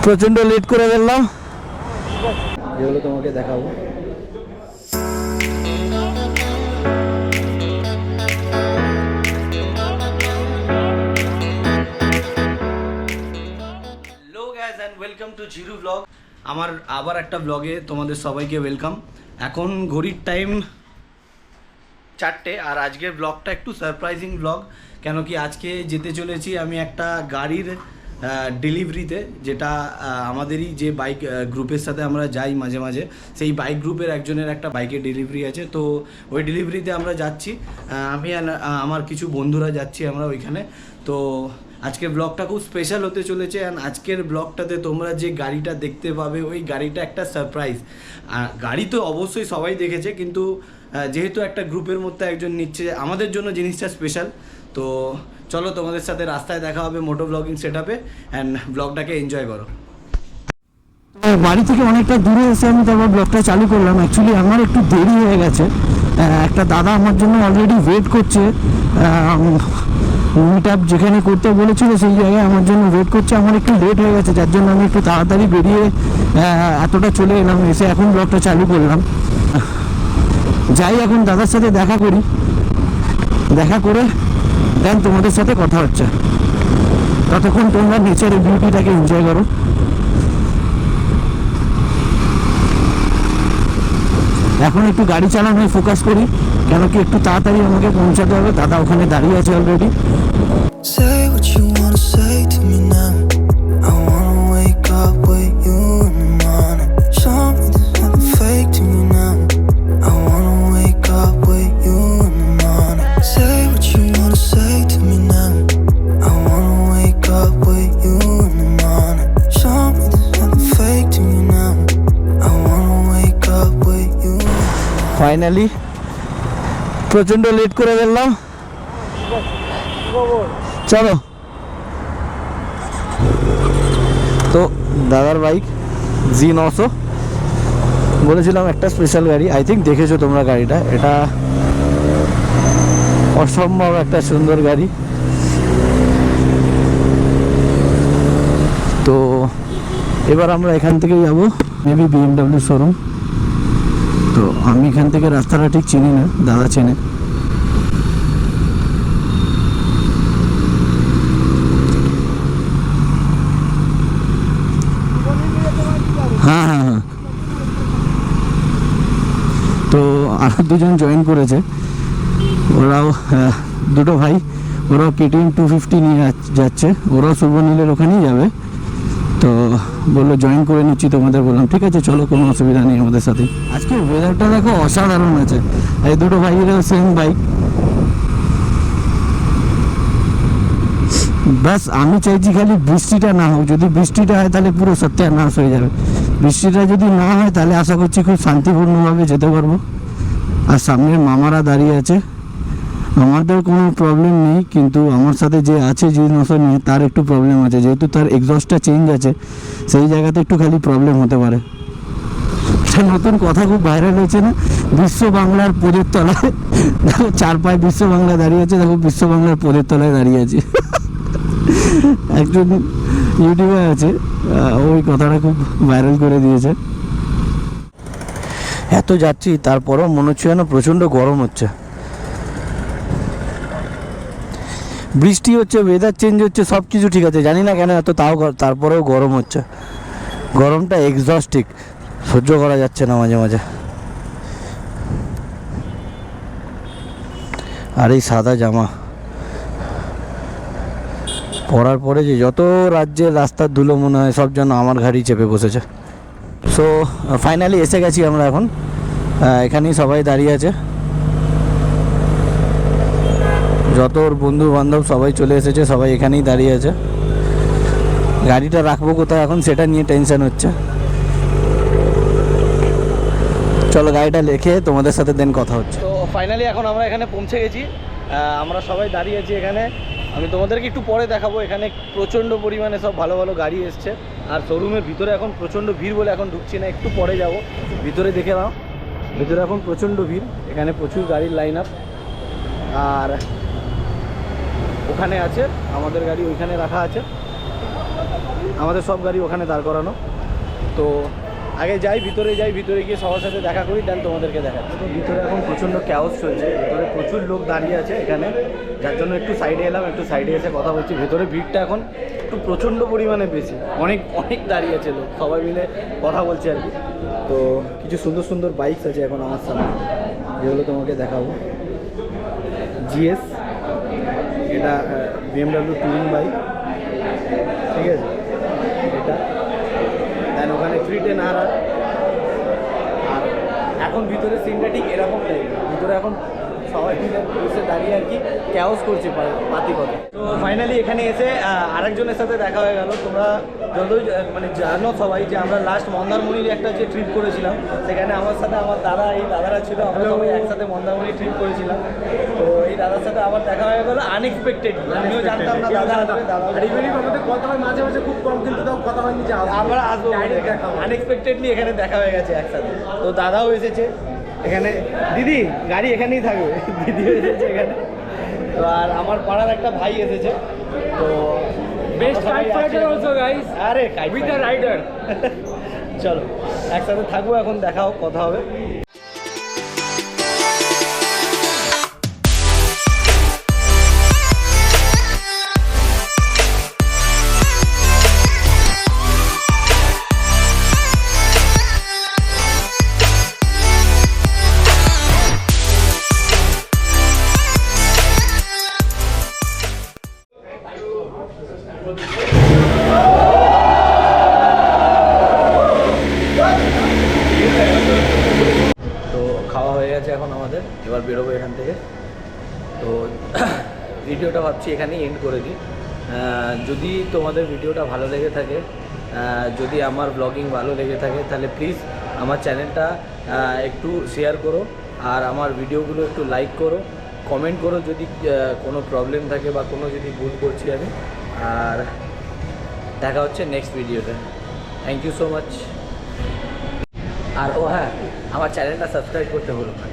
প্রচন্ড লেট করে ফেললাম, যেগুলো তোমাকে দেখাবো। Hello guys and welcome to জিরু ব্লগ। আমার আবার একটা ব্লগে তোমাদের সবাইকে ওয়েলকাম। এখন ঘড়ির টাইম 4টে, আর আজকের ব্লগটা একটু সারপ্রাইজিং ব্লগ। কেন কি আজকে যেতে চলেছি আমি একটা গাড়ির ডেলিভারিতে, যেটা আমাদেরই যে বাইক গ্রুপের সাথে আমরা যাই মাঝে মাঝে, সেই বাইক গ্রুপের একজনের একটা বাইকের ডেলিভারি আছে। তো ওই ডেলিভারিতে আমরা যাচ্ছি, আমি আর আমার কিছু বন্ধুরা যাচ্ছি আমরা ওইখানে। তো আজকের ব্লগটা খুব স্পেশাল হতে চলেছে। অ্যান্ড আজকের ব্লগটাতে তোমরা যে গাড়িটা দেখতে পাবে, ওই গাড়িটা একটা সারপ্রাইজ। গাড়ি তো অবশ্যই সবাই দেখেছে, কিন্তু যেহেতু একটা গ্রুপের মধ্যে একজন নিচ্ছে, আমাদের জন্য জিনিসটা স্পেশাল। তো চলো তোমাদের সাথে রাস্তায় দেখা হবে মোটো ব্লগিং সেট আপে, অ্যান্ড ব্লগটাকে এনজয় করো। বাড়ি থেকে অনেকটা দূরে এসে আমি তারপর ব্লগটা চালু করলাম। অ্যাকচুয়ালি আমার একটু দেরি হয়ে গেছে, একটা দাদা আমার জন্য অলরেডি ওয়েট করছে। মিট আপ যেখানে করতে বলেছিল সেই জায়গায় আমার জন্য ওয়েট করছে। আমার একটু লেট হয়ে গেছে, যার জন্য আমি একটু তাড়াতাড়ি বেরিয়ে এতটা চলে এলাম। এসে এখন ব্লগটা চালু করলাম। যাই এখন দাদার সাথে দেখা করি, দেখা করে দেন তোমাদের সাথে কথা হচ্ছে। ততক্ষণ তোমরা নেচারের বিউটিটাকে এনজয় করো। এখন একটু গাড়ি চালানোয় ফোকাস করি, কেন কি একটু তাড়াতাড়ি আমাকে পৌঁছাতে হবে। দাদা ওখানে দাঁড়িয়ে আছে already. Say what you wanna say to me now. I wanna wake up with you in the morning. Show me there's nothing fake to me now. I wanna wake up with you in the morning. Say what you wanna say to me now. I wanna wake up with you in the morning. Show me there's nothing fake to me now. I wanna wake up with you. Finally প্রচন্ড late করে ফেললাম, চলো। তো দাদার bike G900, বলেছিলাম একটা special গাড়ি। I think দেখেছো তোমরা গাড়িটা, এটা অসম্ভব একটা সুন্দর গাড়ি। তো এবার আমরা এখান থেকে যাবো মেবি BMW শোরুম। তো আমি এখান থেকে রাস্তাটা ঠিক চিনি না, দাদা চেনে। হ্যাঁ হ্যাঁ হ্যাঁ, তো আরও দুজন জয়েন করেছে, ওরাও দুটো ভাই, ওরাও KTM 250 নিয়ে যাচ্ছে। ওরাও সুবর্ণনীলের ওখানেই যাবে। তো বললো জয়েন করে নিচ্ছি তোমাদের। বললাম ঠিক আছে চলো, কোনো অসুবিধা নেই আমাদের সাথে। আজকে ওয়েদারটা দেখো অসাধারণ আছে। এই দুটো ভাইয়েরও সেম বাইক। ব্যাস আমি চাইছি খালি বৃষ্টিটা না হোক। যদি বৃষ্টিটা হয় তাহলে পুরো সত্যানাশ হয়ে যাবে। বৃষ্টিটা যদি না হয় তাহলে আশা করছি খুব শান্তিপূর্ণভাবে যেতে পারবো। আর সামনের মামারা দাঁড়িয়ে আছে, আমাদের কোনো প্রবলেম নেই, কিন্তু আমার সাথে যে আছে G900 নিয়ে তার একটু প্রবলেম আছে। যেহেতু তার এক্সস্টটা চেঞ্জ আছে, সেই জায়গাতে একটু খালি প্রবলেম হতে পারে। একটা নতুন কথা খুব ভাইরাল হয়েছে না, বিশ্ব বাংলার পদের তলায়। দেখো চার পায়ে বিশ্ব বাংলা দাঁড়িয়ে আছে, দেখো বিশ্ব বাংলার পদের তলায় দাঁড়িয়ে আছে। একজন ইউটিউবার আছে, ওই কথাটা খুব ভাইরাল করে দিয়েছে। এত যাচ্ছি তারপরেও মনে হচ্ছে যেন প্রচণ্ড গরম হচ্ছে। বৃষ্টি হচ্ছে, ওয়েদার চেঞ্জ হচ্ছে, সব কিছু ঠিক আছে, জানি না কেন এত তারপরেও গরম হচ্ছে। গরমটা এক্সস্টিক, সহ্য করা যাচ্ছে না মাঝে মাঝে। আর এই সাদা জামা পরার পরে যে যত রাজ্যের রাস্তার ধুলো মনে হয় সব যেন আমার ঘাড়ি চেপে বসেছে। সো ফাইনালি এসে গেছি আমরা এখন। এখানেই সবাই দাঁড়িয়ে আছে, যত ওর বন্ধু বান্ধব সবাই চলে এসেছে, সবাই এখানেই দাঁড়িয়ে আছে। গাড়িটা রাখবো কোথায় এখন সেটা নিয়ে টেনশন হচ্ছে। চলো গাড়িটা রেখে তোমাদের সাথে দেন কথা হচ্ছে। তো ফাইনালি এখন আমরা এখানে পৌঁছে গেছি, আমরা সবাই দাঁড়িয়ে আছি এখানে। আমি তোমাদেরকে একটু পরে দেখাবো। এখানে প্রচণ্ড পরিমাণে সব ভালো ভালো গাড়ি এসছে, আর শোরুমের ভিতরে এখন প্রচণ্ড ভিড় বলে এখন ঢুকছি না, একটু পরে যাব। ভিতরে দেখে নাও, ভিতরে এখন প্রচণ্ড ভিড়, এখানে প্রচুর গাড়ির লাইন আপ। আর ওখানে আছে আমাদের গাড়ি, ওইখানে রাখা আছে। আমাদের সব গাড়ি ওখানে দাঁড় করানো। তো আগে যাই, ভিতরে গিয়ে সবার সাথে দেখা করি, দেন তোমাদেরকে দেখাচ্ছি। তো ভিতরে এখন প্রচণ্ড ক্যাওস চলছে, ভিতরে প্রচুর লোক দাঁড়িয়ে আছে এখানে, যার জন্য একটু সাইডে এলাম, একটু সাইডে এসে কথা বলছি। ভেতরে ভিড়টা এখন একটু প্রচণ্ড পরিমাণে বেশি, অনেক দাঁড়িয়ে আছে লোক, সবাই মিলে কথা বলছে আর কি। তো কিছু সুন্দর সুন্দর বাইকস আছে এখন আমার সামনে, যেগুলো তোমাকে দেখাবো। জিএস, এটা BMW টুরিং বাইক, ঠিক আছে, এটা দেন ওখানে 310R। আর এখন ভিতরে সিনটা ঠিক এরকম টাইপের, ভিতরে এখন সবাই মিলে বসে দাঁড়িয়ে আর কি ক্যাওস করছে পাতি কথা। তো ফাইনালি এখানে এসে আরেকজনের সাথে দেখা হয়ে গেল। তোমরা যতই মানে জানো সবাই যে আমরা লাস্ট মন্দারমণির একটা যে ট্রিপ করেছিলাম, সেখানে আমার সাথে আমার দাদা, এই দাদারা ছিল, আমরা সবাই একসাথে মন্দারমণি ট্রিপ করেছিলাম। তো এই দাদার সাথে আবার দেখা হয়ে গেল আনএক্সপেক্টেড, আমিও জানতাম না দাদা আসবে। দাদা আমাদের কথা হয় মাঝে মাঝে খুব কম, কিন্তু তাও কথা হয়নি যে আমরা আসবো, আনএক্সপেক্টেডলি এখানে দেখা হয়ে গেছে একসাথে। তো দাদাও এসেছে এখানে, দিদি গাড়ি এখানেই থাকবে, দিদিও এসেছে এখানে। তো আর আমার পাড়ার একটা ভাই এসেছে। তো best kite fighter also guys, আরে কাইট উইথ দ্য রাইডার। চলো একসাথে থাকবো, এখন দেখা হোক, কথা হবে। তো খাওয়া হয়ে গেছে এখন আমাদের, এবার বেরোবো এখান থেকে। তো ভিডিওটা ভাবছি এখানেই এন্ড করে দিই। যদি তোমাদের ভিডিওটা ভালো লেগে থাকে, যদি আমার ব্লগিং ভালো লেগে থাকে, তাহলে প্লিজ আমার চ্যানেলটা একটু শেয়ার করো, আর আমার ভিডিওগুলো একটু লাইক করো, কমেন্ট করো যদি কোনো প্রবলেম থাকে বা কোনো যদি ভুল করছি আমি। আর দেখা হচ্ছে নেক্সট ভিডিওতে। Thank you so much. আর ও হ্যাঁ, আমার চ্যানেলটা সাবস্ক্রাইব করতে হলো না।